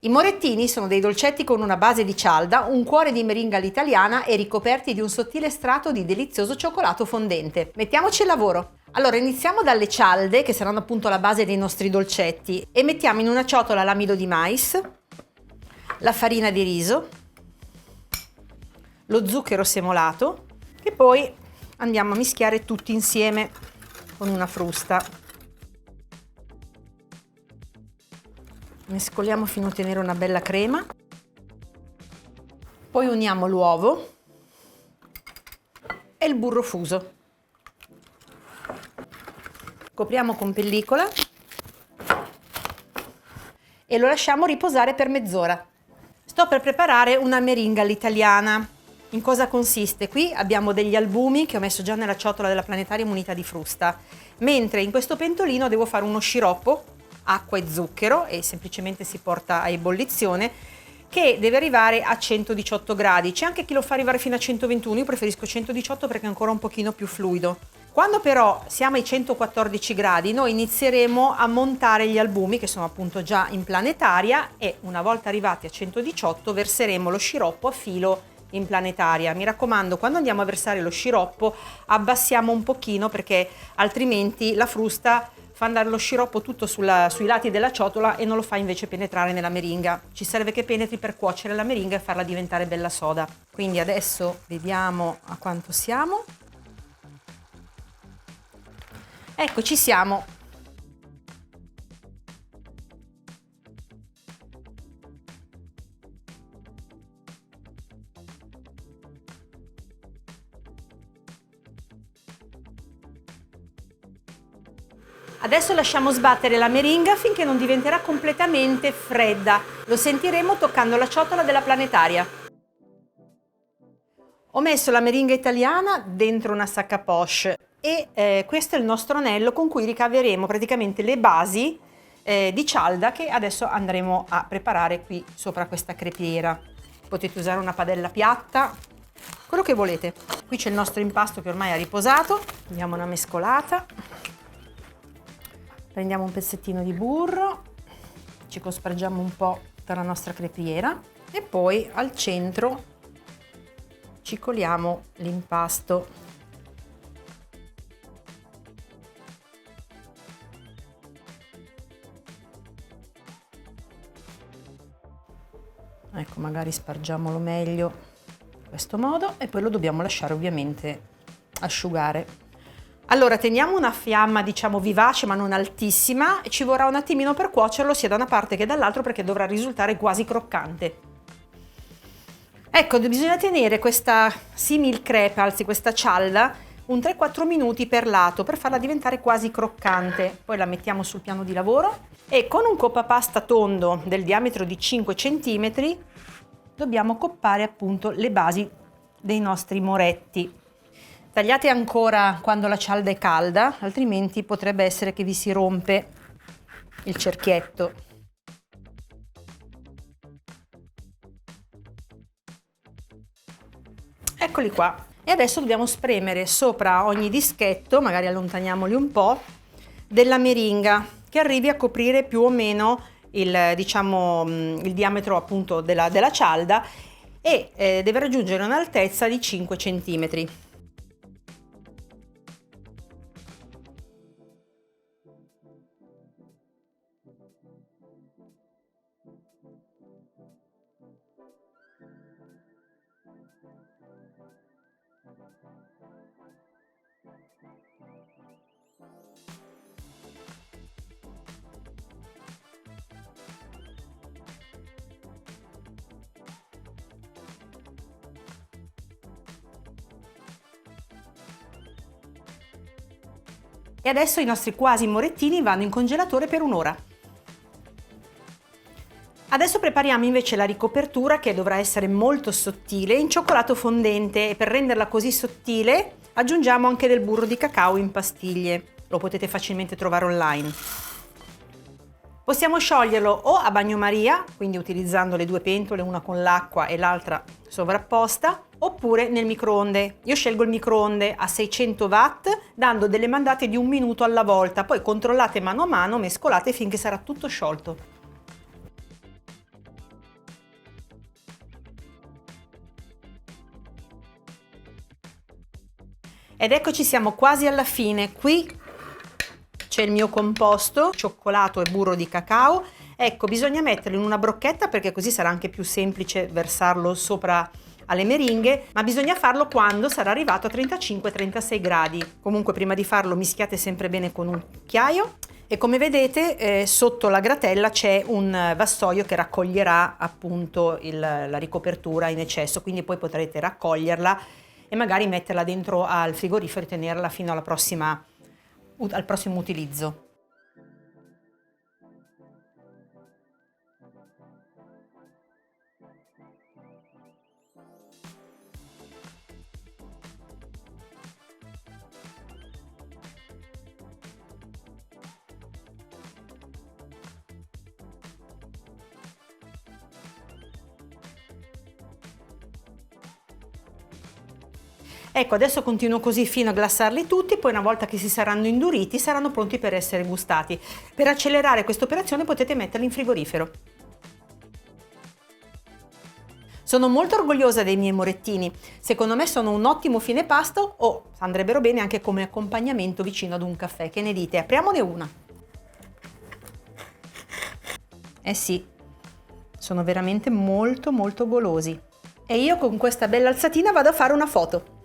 I morettini sono dei dolcetti con una base di cialda, un cuore di meringa all'italiana e ricoperti di un sottile strato di delizioso cioccolato fondente. Mettiamoci al lavoro! Allora iniziamo dalle cialde, che saranno appunto la base dei nostri dolcetti, e mettiamo in una ciotola l'amido di mais, la farina di riso, lo zucchero semolato e poi andiamo a mischiare tutti insieme con una frusta. Mescoliamo fino a ottenere una bella crema, poi uniamo l'uovo e il burro fuso. Copriamo con pellicola e lo lasciamo riposare per mezz'ora. Sto per preparare una meringa all'italiana. In cosa consiste? Qui abbiamo degli albumi che ho messo già nella ciotola della planetaria munita di frusta, mentre in questo pentolino devo fare uno sciroppo, acqua e zucchero, e semplicemente si porta a ebollizione, che deve arrivare a 118 gradi. C'è anche chi lo fa arrivare fino a 121, io preferisco 118 perché è ancora un pochino più fluido. Quando però siamo ai 114 gradi noi inizieremo a montare gli albumi, che sono appunto già in planetaria, e una volta arrivati a 118 verseremo lo sciroppo a filo in planetaria. Mi raccomando, quando andiamo a versare lo sciroppo abbassiamo un pochino, perché altrimenti la frusta fa andare lo sciroppo tutto sui lati della ciotola e non lo fa invece penetrare nella meringa. Ci serve che penetri per cuocere la meringa e farla diventare bella soda. Quindi adesso vediamo a quanto siamo. Ecco, ci siamo. Adesso lasciamo sbattere la meringa finché non diventerà completamente fredda. Lo sentiremo toccando la ciotola della planetaria. Ho messo la meringa italiana dentro una sac à poche e questo è il nostro anello con cui ricaveremo praticamente le basi di cialda che adesso andremo a preparare qui sopra questa crepiera. Potete usare una padella piatta, quello che volete. Qui c'è il nostro impasto che ormai ha riposato, diamo una mescolata. Prendiamo un pezzettino di burro, ci cospargiamo un po' per la nostra crepiera e poi al centro ci coliamo l'impasto. Ecco, magari spargiamolo meglio in questo modo e poi lo dobbiamo lasciare ovviamente asciugare. Allora teniamo una fiamma diciamo vivace ma non altissima e ci vorrà un attimino per cuocerlo sia da una parte che dall'altra perché dovrà risultare quasi croccante. Ecco, bisogna tenere questa simil crepe, anzi questa cialda, un 3-4 minuti per lato per farla diventare quasi croccante. Poi la mettiamo sul piano di lavoro e con un coppapasta tondo del diametro di 5 cm dobbiamo coppare appunto le basi dei nostri moretti. Tagliate ancora quando la cialda è calda, altrimenti potrebbe essere che vi si rompe il cerchietto. Eccoli qua. E adesso dobbiamo spremere sopra ogni dischetto, magari allontaniamoli un po', della meringa che arrivi a coprire più o meno il diametro appunto della cialda e deve raggiungere un'altezza di 5 cm. E adesso i nostri quasi morettini vanno in congelatore per un'ora. Adesso prepariamo invece la ricopertura che dovrà essere molto sottile in cioccolato fondente e per renderla così sottile aggiungiamo anche del burro di cacao in pastiglie. Lo potete facilmente trovare online. Possiamo scioglierlo o a bagnomaria, quindi utilizzando le due pentole, una con l'acqua e l'altra sovrapposta, oppure nel microonde. Io scelgo il microonde a 600 watt dando delle mandate di 1 minuto alla volta, poi controllate mano a mano, mescolate finché sarà tutto sciolto. Ed eccoci, siamo quasi alla fine. Qui c'è il mio composto, cioccolato e burro di cacao. Ecco, bisogna metterlo in una brocchetta perché così sarà anche più semplice versarlo sopra alle meringhe, ma bisogna farlo quando sarà arrivato a 35-36 gradi. Comunque prima di farlo mischiate sempre bene con un cucchiaio e come vedete sotto la gratella c'è un vassoio che raccoglierà appunto la ricopertura in eccesso, quindi poi potrete raccoglierla e magari metterla dentro al frigorifero e tenerla fino al prossimo utilizzo. Ecco, adesso continuo così fino a glassarli tutti, poi una volta che si saranno induriti saranno pronti per essere gustati. Per accelerare questa operazione potete metterli in frigorifero. Sono molto orgogliosa dei miei morettini, secondo me sono un ottimo fine pasto o andrebbero bene anche come accompagnamento vicino ad un caffè. Che ne dite? Apriamone una. Eh sì, sono veramente molto golosi. E io con questa bella alzatina vado a fare una foto.